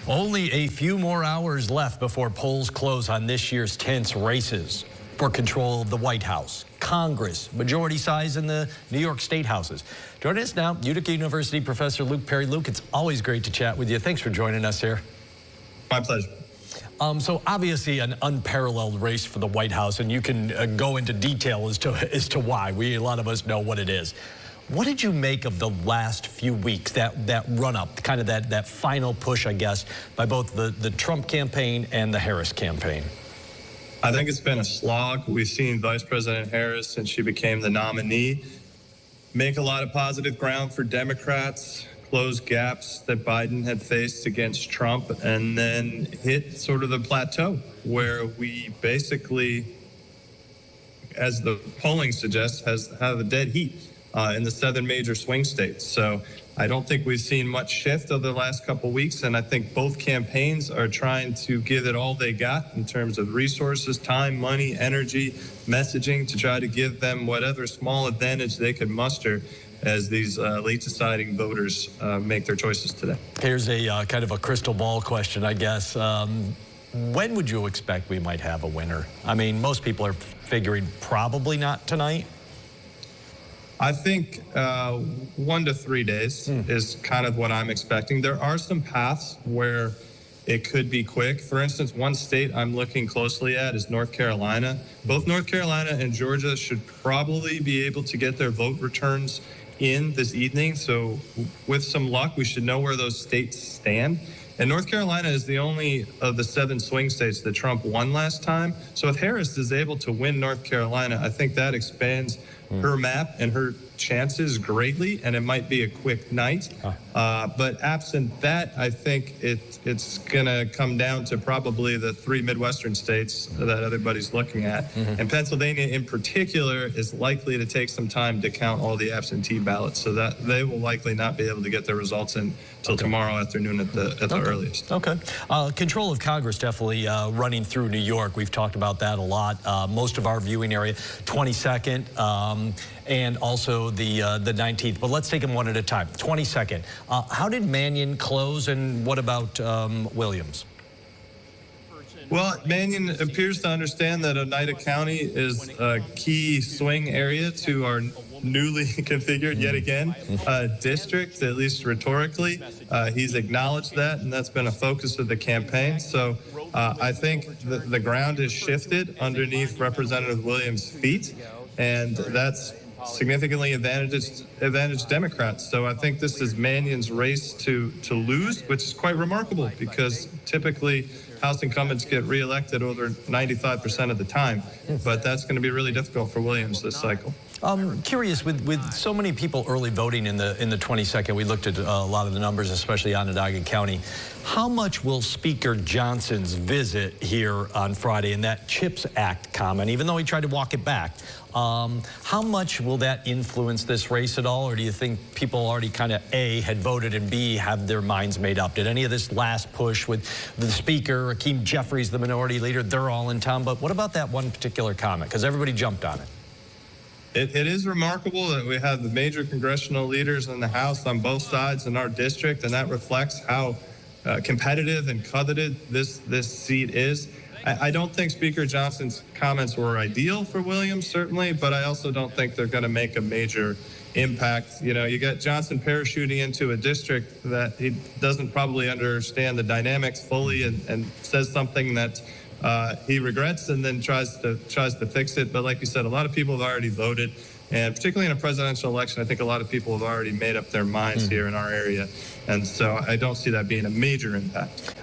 Only a few more hours left before polls close on this year's tense races for control of the White House, Congress, majority size in the New York State Houses. Joining us now, Utica University professor Luke Perry. Luke, it's always great to chat with you. Thanks for joining us here. My pleasure. So obviously an unparalleled race for the White House, and you can go into detail as to why. A lot of us know what it is. What did you make of the last few weeks, that run-up, kind of that final push, I guess, by both the Trump campaign and the Harris campaign? I think it's been a slog. We've seen Vice President Harris, since she became the nominee, make a lot of positive ground for Democrats, close gaps that Biden had faced against Trump, and then hit sort of the plateau where we basically, as the polling suggests, have a dead heat in the southern major swing states. So I don't think we've seen much shift over the last couple of weeks, and I think both campaigns are trying to give it all they got in terms of resources, time, money, energy, messaging, to try to give them whatever small advantage they could muster as these late deciding voters make their choices today. Here's a kind of a crystal ball question, I guess. When would you expect we might have a winner? I mean, most people are figuring probably not tonight. I think 1 to 3 days is kind of what I'm expecting. There are some paths where it could be quick. For instance, one state I'm looking closely at is North Carolina. Both North Carolina and Georgia should probably be able to get their vote returns in this evening. So with some luck, we should know where those states stand. And North Carolina is the only of the 7 swing states that Trump won last time. So if Harris is able to win North Carolina, I think that expands her map and her chances greatly, and it might be a quick night. But absent that, I think it's going to come down to probably the 3 Midwestern states that everybody's looking at. And Pennsylvania in particular is likely to take some time to count all the absentee ballots, so that they will likely not be able to get their results in till tomorrow afternoon at the earliest. Okay. Control of Congress definitely running through New York. We've talked about that a lot. Most of our viewing area, 22nd, and also the 19th. But let's take them one at a time. 22nd. How did Mannion close, and what about Williams? Well, Mannion appears to understand that Oneida County is a key swing area to our newly configured, yet again, district, at least rhetorically. He's acknowledged that, and that's been a focus of the campaign. So I think the ground is shifted underneath Representative Williams' feet, and that's significantly advantaged Democrats. So I think this is Mannion's race to lose, which is quite remarkable because typically House incumbents get reelected over 95% of the time, but that's going to be really difficult for Williams this cycle. Curious, with so many people early voting in the 22nd, we looked at a lot of the numbers, especially Onondaga County. How much will Speaker Johnson's visit here on Friday and that CHIPS Act comment, even though he tried to walk it back, how much will that influence this race at all? Or do you think people already kind of A, had voted, and B, have their minds made up? Did any of this last push with the Speaker, Hakeem Jeffries, the minority leader, they're all in town, but what about that one particular comment? Because everybody jumped on it. It is remarkable that we have the major congressional leaders in the House on both sides in our district, and that reflects how competitive and coveted this seat is. I don't think Speaker Johnson's comments were ideal for Williams, certainly, but I also don't think they're going to make a major impact. You know, you got Johnson parachuting into a district that he doesn't probably understand the dynamics fully, and says something that he regrets and then tries to fix it. But like you said, a lot of people have already voted, and particularly in a presidential election, I think a lot of people have already made up their minds here in our area, and so I don't see that being a major impact.